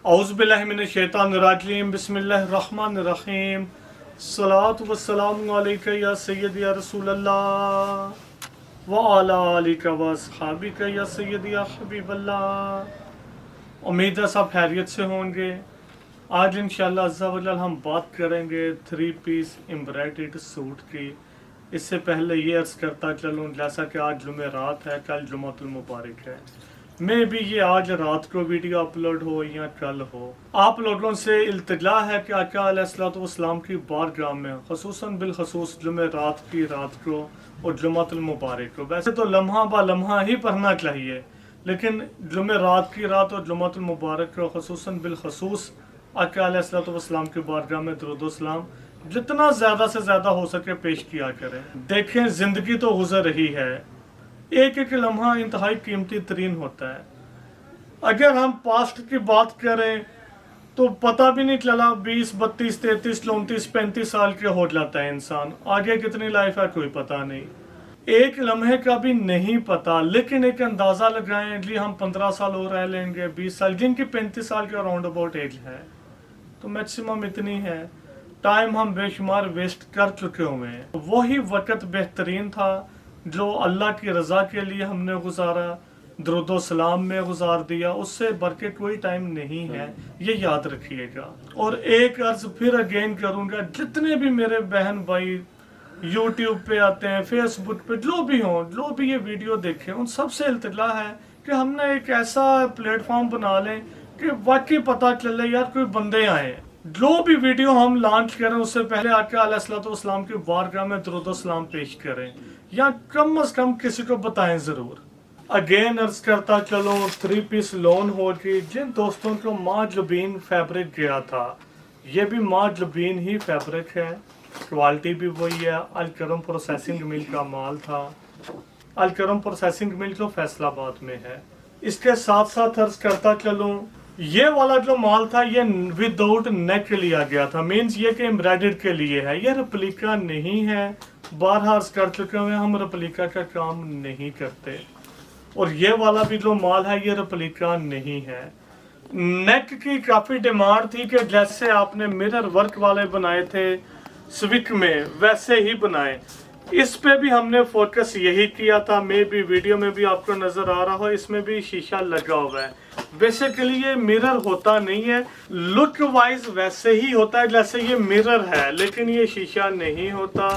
औज़ुबिल्लाहि मिनश्शैतानिर्रजीम बिस्मिल्लाहिर्रहमानिर्रहीम सलातु वस्सलामु अलैका या सय्यदी या रसूलल्लाह व अला आलिका व अस्हाबिका या सय्यदी या हबीबल्लाह। उम्मीद है सब खैरियत से होंगे। आज इंशाअल्लाह अज़्ज़ा वजल हम बात करेंगे 3 पीस एम्ब्रॉयडर्ड सूट की। इससे पहले ये अर्ज़ करता चलूँ, जैसा कि आज जुमेरात है, कल जुमातुल मुबारक है, मैं भी ये आज रात को वीडियो अपलोड हो या कल हो, आप लोगों से इल्तिजा है कि आका अलैहिस्सलाम की बारगाह में ख़ुसूसन बिलख़ुसूस जुमेरात की रात को और जुमातुल मुबारक को, वैसे तो लम्हा बा लम्हा ही पढ़ना चाहिए, लेकिन जुमेरात की रात और जुमातुल मुबारक को ख़ुसूसन बिलख़ुसूस आका अलैहिस्सलाम की बारगाह में दुरूद व सलाम जितना ज़्यादा से ज़्यादा हो सके पेश किया करें। देखें, ज़िंदगी तो गुज़र रही है, एक एक लम्हा इंतहाई कीमती तरीन होता है। अगर हम पास्ट की बात करें तो पता भी नहीं चला 20, 32, 33, 34, 35 साल के हो जाता है इंसान। आगे कितनी लाइफ है कोई पता नहीं, एक लम्हे का भी नहीं पता। लेकिन एक अंदाज़ा लगाएं जी, हम 15 साल और रह लेंगे, 20 साल, जिनकी 35 साल के राउंड अबाउट एज है, तो मैक्सिमम इतनी है। टाइम हम बेशुमार वेस्ट कर चुके हुए हैं। वही वक़्त बेहतरीन था जो अल्लाह की रज़ा के लिए हमने गुजारा, दुरूद व सलाम में गुजार दिया, उससे बढ़ के कोई टाइम नहीं है, ये याद रखिएगा। और एक अर्ज फिर अगेन करूँगा, जितने भी मेरे बहन भाई यूट्यूब पे आते हैं, फेसबुक पे, जो भी हों, जो भी ये वीडियो देखें, उन सबसे इल्तिजा है कि हमने एक ऐसा प्लेटफॉर्म बना लें कि वाकई पता चले यार कोई बंदे आए। जो भी वीडियो हम लॉन्च करें उससे पहले आका अलैहिस्सलाम की बारगाह में दुरूद व सलाम पेश करें, या कम से कम किसी को बताएं ज़रूर। अगेन अर्ज करता चलो, 3 पीस लोन होगी। जिन दोस्तों को माजलबीन फैब्रिक गया था, ये भी माजलबीन ही फैब्रिक है, क्वालिटी भी वही है। अलकरम प्रोसेसिंग मिल का माल था, अलकरम प्रोसेसिंग मिल जो फैसलाबाद में है। इसके साथ साथ अर्ज करता चलूँ, ये वाला जो माल था ये विदाउट नेक लिया गया था, मीन्स ये कि एम्ब्रॉयडर्ड के लिए है, ये रेप्लिका नहीं है। बारहा अर्ज कर चुके हुए हम रेप्लिका का काम नहीं करते। और ये वाला भी जो माल है ये रेप्लिका नहीं है। नेक की काफ़ी डिमांड थी कि जैसे आपने मिरर वर्क वाले बनाए थे स्विक में, वैसे ही बनाए। इस पे भी हमने फोकस यही किया था। मे भी वीडियो में भी आपको नजर आ रहा हो, इसमें भी शीशा लगा हुआ है। बेसिकली ये मिरर होता नहीं है, लुक वाइज वैसे ही होता है जैसे ये मिरर है, लेकिन ये शीशा नहीं होता।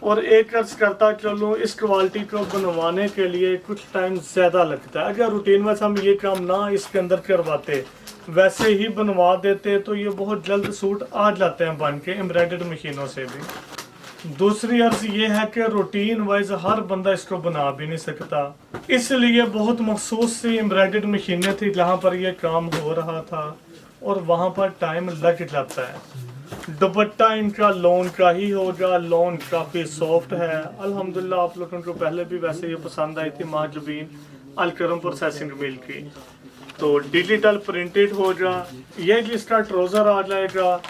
और एक अर्ज करता चलूँ, इस क्वालिटी को बनवाने के लिए कुछ टाइम ज़्यादा लगता है। अगर रूटीन में हम ये काम ना इसके अंदर करवाते, वैसे ही बनवा देते, तो ये बहुत जल्द सूट आ जाते हैं बन के एम्ब्रॉयडर्ड मशीनों से भी। दूसरी अर्ज ये है कि रूटीन वाइज हर बंदा इसको बना भी नहीं सकता, इसलिए बहुत मखसूस सी एम्ब्रॉयडर्ड मशीनें थी जहाँ पर यह काम हो रहा था, और वहाँ पर टाइम लग जाता है। दुपट्टा इनका लॉन का ही होगा, लॉन काफ़ी सॉफ्ट है अल्हम्दुलिल्लाह। आप लोगों को पहले भी वैसे ये पसंद आई थी माजलबीन अलकरम प्रोसेसिंग मिल की। तो डिजिटल प्रिंटेड होगा, ये जिसका ट्राउज़र आ जाएगा।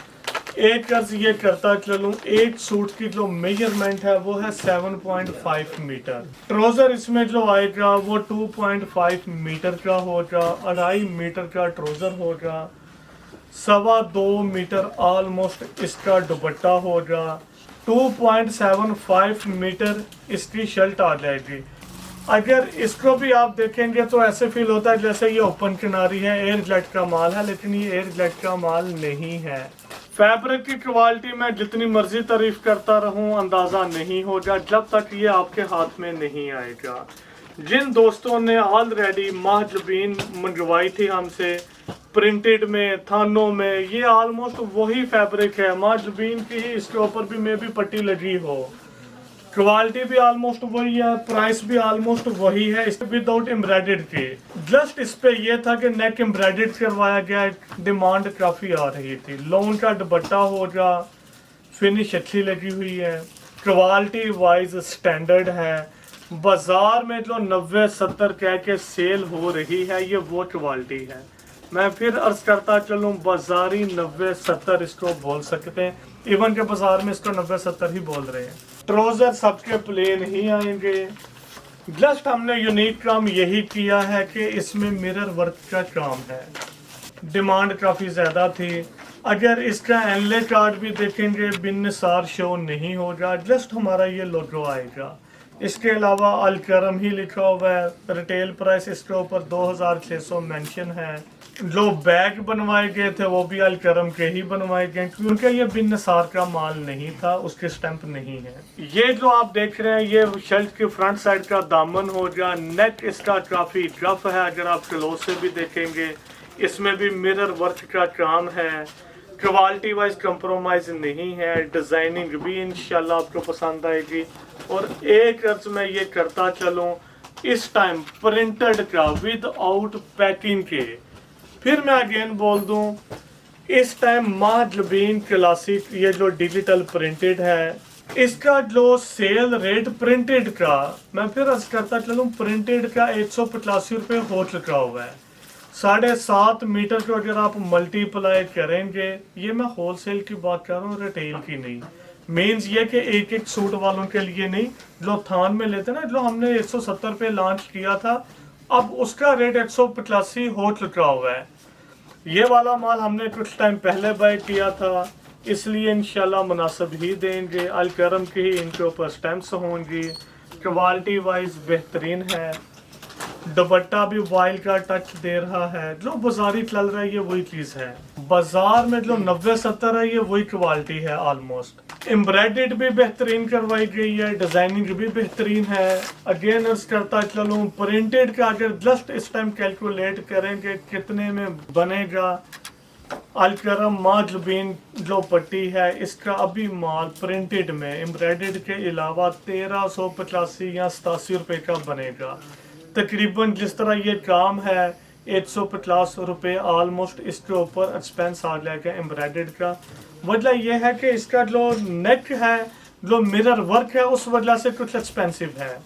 एक अर्ज ये करता चलूँ, एक सूट की जो मेजरमेंट है वो है 7.5 मीटर। ट्राउजर इसमें जो आएगा वो 2.5 मीटर का होगा, 2.5 मीटर का ट्राउजर होगा, 2.25 मीटर ऑलमोस्ट इसका दुपट्टा होगा, 2.75 मीटर इसकी शर्ट आ जाएगी। अगर इसको भी आप देखेंगे तो ऐसे फील होता है जैसे ये ओपन किनारी है, एयर जेट का माल है, लेकिन ये एयर जेट का माल नहीं है। फैब्रिक की क्वालिटी में जितनी मर्जी तारीफ करता रहूं, अंदाज़ा नहीं होगा जब तक ये आपके हाथ में नहीं आएगा। जिन दोस्तों ने ऑलरेडी माजलबीन मंगवाई थी हमसे प्रिंटेड में, थानों में, ये ऑलमोस्ट वही फैब्रिक है माजलबीन की ही, इसके ऊपर भी मे भी पट्टी लगी हो, क्वालिटी भी ऑलमोस्ट वही है, प्राइस भी ऑलमोस्ट वही है, इस विदाउट एम्ब्रॉयडर्ड के। जस्ट इस पे ये था कि नेक एम्ब्रॉयडर्ड करवाया गया, डिमांड काफ़ी आ रही थी। लोन का दुपट्टा होगा, फिनिश अच्छी लगी हुई है, क्वालिटी वाइज स्टैंडर्ड है। बाज़ार में जो 90-70 कह के सेल हो रही है, ये वो क्वालिटी है। मैं फिर अर्ज करता चलूँ, बाजारी 90-70 इसको बोल सकते हैं, इवन के बाजार में इसको 90-70 ही बोल रहे हैं। ट्राउजर सबके प्लेन ही आएंगे, जस्ट हमने यूनिक काम यही किया है कि इसमें मिरर वर्क का काम है। डिमांड काफ़ी ज़्यादा थी। अगर इसका एनले कार्ड भी देखेंगे बिन निसार शो नहीं होगा, जस्ट हमारा ये लोगो आएगा। इसके अलावा अल करम ही लिखा हुआ है। रिटेल प्राइस इसके ऊपर 2600 मेंशन है। जो बैग बनवाए गए थे वो भी अल करम के ही बनवाए गए, क्योंकि ये बिन निसार का माल नहीं था, उसके स्टैंप नहीं है। ये जो आप देख रहे हैं ये शर्ट की फ्रंट साइड का दामन हो गया। नेक इसका काफ़ी रफ है, अगर आप क्लोज से भी देखेंगे इसमें भी मिरर वर्क का काम है। क्वालिटी वाइज कंप्रोमाइज नहीं है। डिजाइनिंग भी इंशाल्लाह आपको पसंद आएगी। और एक अर्ज में ये करता चलूँ, इस टाइम प्रिंटेड का विदाउट पैकिंग के, फिर मैं अगेन बोल दूं, इस टाइम माजलबीन क्लासिक ये जो डिजिटल प्रिंटेड है, इसका जो सेल रेट प्रिंटेड का, मैं फिर अर्ज करता चलूँ, प्रिंटेड का 185 रुपये हो चुका हुआ है। 7.5 मीटर को अगर आप मल्टीप्लाई करेंगे, ये मैं होलसेल की बात कर रहा हूँ, रिटेल की नहीं। मीन्स ये कि एक एक सूट वालों के लिए नहीं, जो थान में लेते ना, जो हमने 170 रुपये लॉन्च किया था, अब उसका रेट 185 हो चुका हुआ है। ये वाला माल हमने कुछ टाइम पहले बाय किया था, इसलिए इंशाल्लाह मुनासिब ही देंगे। अल करम की ही इनके ऊपर स्टैम्प्स होंगी। क्वालिटी वाइज बेहतरीन है। दुपट्टा भी वाइल का टच दे रहा है। जो बाजारी चल रहा है ये वही चीज़ है। बाजार में जो 90-70 है ये वही क्वालिटी है ऑलमोस्ट। एम्ब्रॉयडर्ड भी बेहतरीन करवाई गई है, डिजाइनिंग भी बेहतरीन है। अगेन अर्ज करता चलूँ, प्रिंटेड का अगर जस्ट इस टाइम कैलकुलेट करेंगे कितने में बनेगा, अल करम माजलबीन जो पट्टी है इसका अभी माल प्रिंटेड में एम्ब्रॉयडर्ड के अलावा 1385 या 87 रुपये का बनेगा तकरीबन। जिस तरह ये काम है 150 रुपये ऑलमोस्ट इसके ऊपर एक्सपेंस आ जाएगा एम्ब्रॉयडर्ड का। वजह यह है कि इसका जो नेक है, जो मिरर वर्क है, उस वजह से कुछ एक्सपेंसिव है।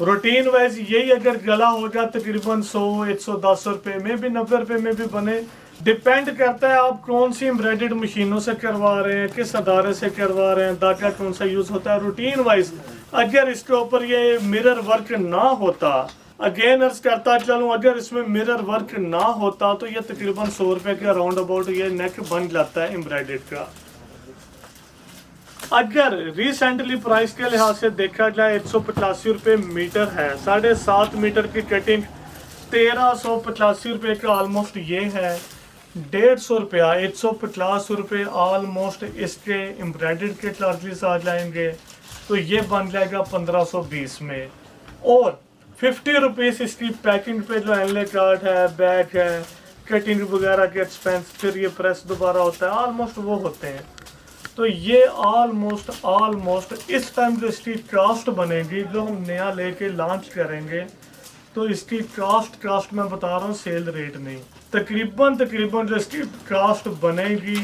रूटीन वाइज यही अगर गला हो जाए तकरीबन 100-110 रुपये में भी, 90 रुपये में भी बने। डिपेंड करता है आप कौन सी एम्ब्रॉयडर्ड मशीनों से करवा रहे हैं, किस अदारे से करवा रहे हैं, धागा कौन सा यूज़ होता है। रूटीन वाइज अगर इसके ऊपर ये मिरर वर्क ना होता, अगेन अर्ज करता चलूँ, अगर इसमें मिरर वर्क ना होता तो ये तकरीबन 100 रुपये के राउंड अबाउट ये नेक बन जाता है एम्ब्रॉयडर्ड का। अगर रिसेंटली प्राइस के लिहाज से देखा जाए 185 रुपये मीटर है, 7.5 मीटर की कटिंग 1385 रुपये का ऑलमोस्ट ये है। 150 रुपया 150 रुपये ऑलमोस्ट इसके एम्ब्रॉयडर्ड के चार्जेस आ जाएंगे, तो ये बन जाएगा 1520 में। और 50 रुपीज़ इसकी पैकिंग पे जो एनले कार्ड है, बैग है, कटिंग वगैरह के एक्सपेंस, फिर ये प्रेस दोबारा होता है, ऑलमोस्ट वो होते हैं। तो ये ऑलमोस्ट इस टाइम जो इसकी कास्ट बनेगी, जो हम नया लेके लॉन्च करेंगे, तो इसकी कास्ट मैं बता रहा हूँ, सेल रेट नहीं, तकरीबन जो इसकी कास्ट बनेगी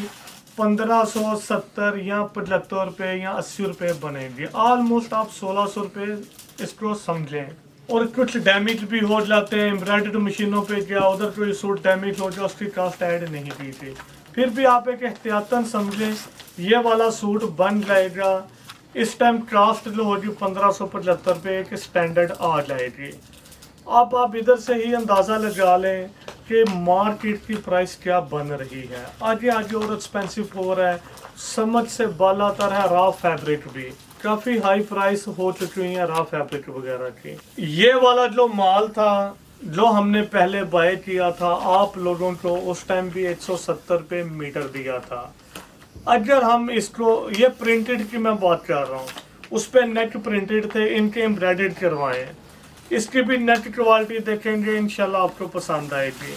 1570 या 75 रुपये या 80 रुपये बनेगी। ऑलमोस्ट आप 1600 रुपये इसको समझें। और कुछ डैमेज भी हो जाते हैं एम्ब्रॉयडर्ड मशीनों पे, क्या उधर कोई सूट डैमेज हो जाए, उसकी कास्ट ऐड नहीं की थी। फिर भी आप एक एहतियातन समझें, ये वाला सूट बन जाएगा। इस टाइम कास्ट जो होगी 1575 रुपये एक स्टैंडर्ड आ जाएगी। अब आप इधर से ही अंदाज़ा लगा लें कि मार्केट की प्राइस क्या बन रही है। आगे आगे और एक्सपेंसिव हो रहा है, समझ से बाला तर है। रा फैब्रिक भी काफ़ी हाई प्राइस हो चुकी है, रा फैब्रिक वगैरह की। ये वाला जो माल था जो हमने पहले बाय किया था, आप लोगों को उस टाइम भी 170 रुपये मीटर दिया था। अगर हम इसको, ये प्रिंटेड की मैं बात कर रहा हूँ, उस पर नेक प्रिंटेड थे, इनके एम्ब्रॉयडर्ड करवाए। इसकी भी नेक क्वालिटी देखेंगे, इंशाल्लाह आपको पसंद आएगी।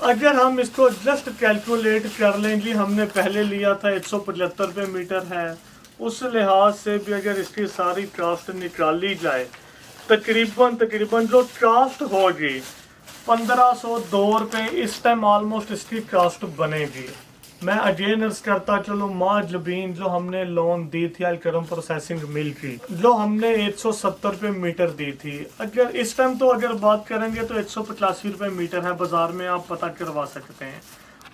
अगर हम इसको जस्ट कैलकुलेट कर लेंगे, हमने पहले लिया था 175 रुपये मीटर है, उस लिहाज से भी अगर इसकी सारी कास्ट निकाली जाए, तकरीबन जो कास्ट होगी 1502 रुपये इस टाइम ऑलमोस्ट इसकी कास्ट बनेगी। मैं अगेन अर्ज करता चलो, माजलबीन जो हमने लोन दी थी अल करम प्रोसेसिंग मिल की, जो हमने 170 रुपये मीटर दी थी, अगर इस टाइम तो अगर बात करेंगे तो 185 रुपये मीटर है, बाजार में आप पता करवा सकते हैं।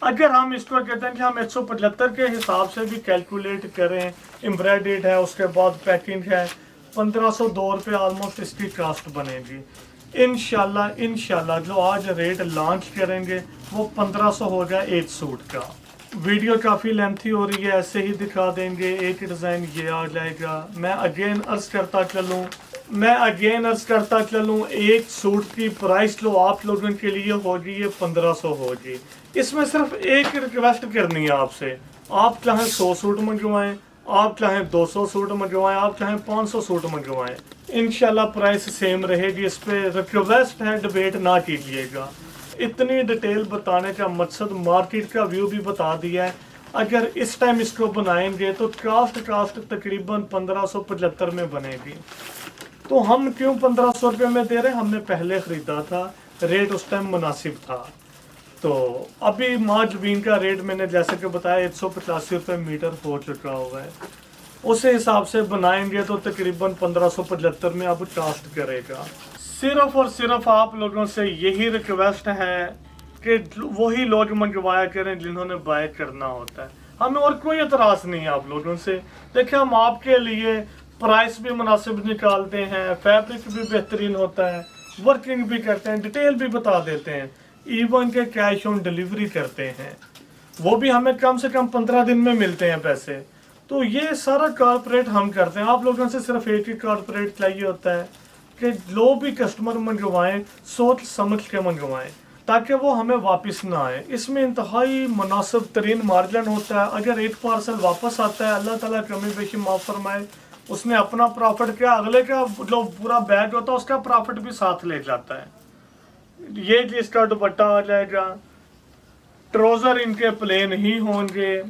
अगर हम इसको कहते हैं कि हम 175 के हिसाब से भी कैलकुलेट करें, एम्ब्रॉयडर्ड है, उसके बाद पैकिंग है, 1502 ऑलमोस्ट इसकी कास्ट बनेगी। इंशाल्लाह जो आज रेट लॉन्च करेंगे वो 1500 होगा एक सूट का। वीडियो काफ़ी लेंथी हो रही है, ऐसे ही दिखा देंगे। एक डिज़ाइन ये आ जाएगा। मैं अगेन अर्ज करता चलूँ एक सूट की प्राइस जो आप लोगों के लिए होगी ये 1500 होगी। इसमें सिर्फ एक रिक्वेस्ट करनी है आपसे, आप चाहे 100 सूट मंगवाएं, आप चाहे 200 सूट मंगवाएं, आप चाहे 500 सूट मंगवाएं, इंशाल्लाह प्राइस सेम रहेगी। इस पे रिक्वेस्ट है, डिबेट ना कीजिएगा। इतनी डिटेल बताने का मकसद मार्केट का व्यू भी बता दिया है। अगर इस टाइम इसको बनाएंगे तो कास्ट तकरीबन 1575 में बनेगी। तो हम क्यों 1500 रुपये में दे रहे हैं? हमने पहले ख़रीदा था, रेट उस टाइम मुनासिब था। तो अभी माजबीन का रेट मैंने जैसे कि बताया 185 रुपये मीटर हो चुका हुआ है। उस हिसाब से बनाएंगे तो तकरीबन 1575 में अब कास्ट करेगा। सिर्फ और सिर्फ आप लोगों से यही रिक्वेस्ट है कि वही लोग मंगवाया करें जिन्होंने बाय करना होता है। हमें और कोई एतराज़ नहीं है आप लोगों से। देखिए, हम आपके लिए प्राइस भी मुनासिब निकालते हैं, फैब्रिक भी बेहतरीन होता है, वर्किंग भी करते हैं, डिटेल भी बता देते हैं, इवन के कैश ऑन डिलीवरी करते हैं। वो भी हमें कम से कम 15 दिन में मिलते हैं पैसे। तो ये सारा कॉर्पोरेट हम करते हैं। आप लोगों से सिर्फ एक ही कॉर्पोरेट चाहिए होता है कि जो भी कस्टमर मंगवाएं सोच समझ के मंगवाएं, ताकि वो हमें वापस ना आए। इसमें इंतहाई मुनासिब तरीन मार्जिन होता है। अगर एक पार्सल वापस आता है, अल्लाह ताला कमी बेशी माफ़ फरमाए, उसने अपना प्रॉफिट क्या, अगले का जो पूरा बैग होता है उसका प्रॉफिट भी साथ ले जाता है। ये इसका दुपट्टा आ जाएगा, ट्राउजर इनके प्लेन ही होंगे।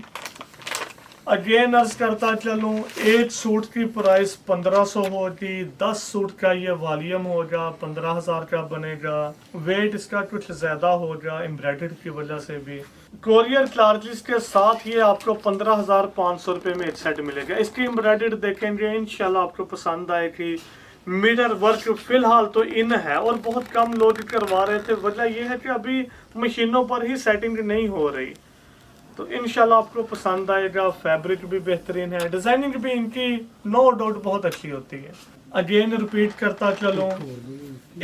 अगेन अर्ज करता चलूँ, एक सूट की प्राइस 1500 होगी, 10 सूट का ये वॉल्यूम होगा, 15,000 का बनेगा। वेट इसका कुछ ज़्यादा होगा एम्ब्रॉयडरी की वजह से भी। कोरियर चार्जेस के साथ ये आपको 15,500 रुपये में एक सेट मिलेगा। इसकी एम्ब्रॉयडरी देखेंगे, इंशाल्लाह आपको पसंद आएगी। मिरर वर्क फिलहाल तो इन है और बहुत कम लोग करवा रहे थे। वजह यह है कि अभी मशीनों पर ही सेटिंग नहीं हो रही। तो इंशाल्लाह आपको पसंद आएगा। फैब्रिक भी बेहतरीन है, डिज़ाइनिंग भी इनकी नो डाउट बहुत अच्छी होती है। अगेन रिपीट करता चलूँ,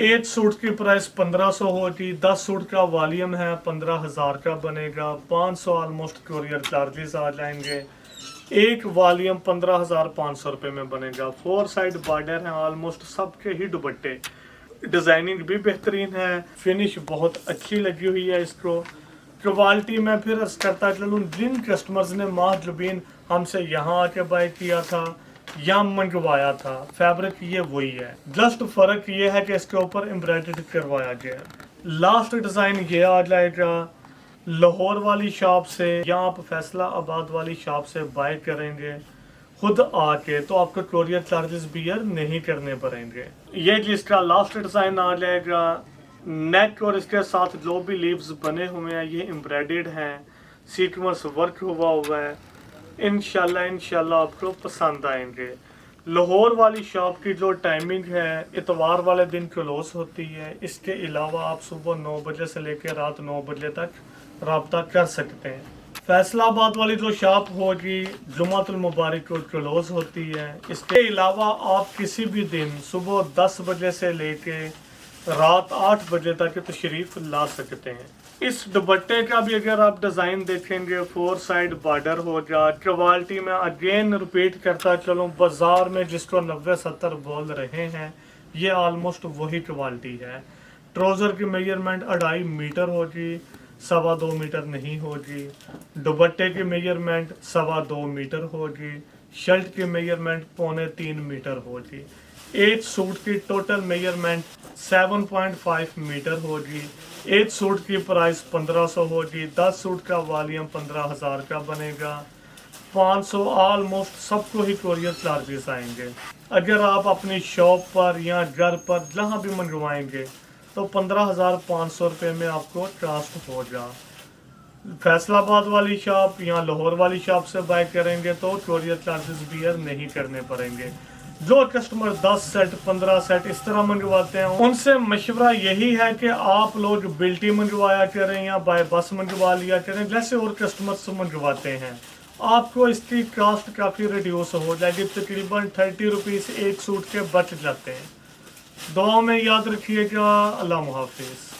एक सूट की प्राइस 1500 होगी, 10 सूट का वॉल्यूम है, 15,000 का बनेगा। 500 ऑलमोस्ट कोरियर चार्जेस आ जाएंगे। एक वॉल्यूम 15,500 रुपये में बनेगा। 4 साइड बॉर्डर है ऑलमोस्ट सबके ही दुपट्टे। डिज़ाइनिंग भी बेहतरीन है, फिनिश बहुत अच्छी लगी हुई है। इसको क्वालिटी में फिर अर्ज करता चलूँ, जिन कस्टमर्स ने माजबीन हमसे यहाँ आके बाय किया था या मंगवाया था, फैब्रिक ये वही है। जस्ट फ़र्क ये है कि इसके ऊपर एम्ब्रॉयडरी करवाया गया। लास्ट डिज़ाइन ये आ जाएगा लाहौर वाली शॉप से, या आप फैसलाबाद वाली शॉप से बाय करेंगे खुद आके तो आपको कोरियर चार्जेस बियर नहीं करने पड़ेंगे। ये जिसका लास्ट डिज़ाइन आ जाएगा, नेक और इसके साथ जो भी लीव्स बने हुए हैं ये एम्ब्रॉयडर्ड हैं, सीक्वेंस वर्क हुआ है। इंशाल्लाह आपको पसंद आएंगे। लाहौर वाली शॉप की जो टाइमिंग है, इतवार वाले दिन क्लोज होती है। इसके अलावा आप सुबह 9 बजे से लेकर रात 9 बजे तक रब्ता कर सकते हैं। फैसलाबाद वाली जो शॉप होगी जुमातुल मुबारक को क्लोज होती है। इसके अलावा आप किसी भी दिन सुबह 10 बजे से लेके रात 8 बजे तक तशरीफ़ ला सकते हैं। इस दुपट्टे का भी अगर आप डिज़ाइन देखेंगे, 4 साइड बॉर्डर होगा। क्वालिटी में अगेन रिपीट करता चलूँ, बाज़ार में जिसको 90-70 बोल रहे हैं ये ऑलमोस्ट वही क्वालिटी है। ट्राउज़र की मेजरमेंट 2.5 मीटर होगी, 2.25 मीटर नहीं होगी। दुपट्टे की मेजरमेंट 2.25 मीटर होगी। शर्ट की मेजरमेंट 2.25 मीटर होगी। एक सूट की टोटल मेजरमेंट 7.5 मीटर होगी। एक सूट की प्राइस 1500 होगी। 10 सूट का वॉल्यूम 15,000 का बनेगा। 500 ऑलमोस्ट सबको ही कोरियर चार्जेस आएंगे। अगर आप अपनी शॉप पर या घर पर जहाँ भी मंगवाएंगे तो 15,500 रुपये में आपको कास्ट होगा। फैसलाबाद वाली शॉप या लाहौर वाली शॉप से बाय करेंगे तो कोरियर चार्जेस बियर नहीं करने पड़ेंगे। जो कस्टमर 10 सेट 15 सेट इस तरह मंगवाते हैं उनसे मशवरा यही है कि आप लोग बिल्टी मंगवाया करें या बाय बस मंगवा लिया करें, जैसे और कस्टमर से मंगवाते हैं। आपको इसकी कास्ट काफ़ी रिड्यूस हो जाएगी, तकरीबन 30 रुपीज़ एक सूट के बच जाते हैं। दुआ में याद रखिएगा। अल्लाह हाफिज़।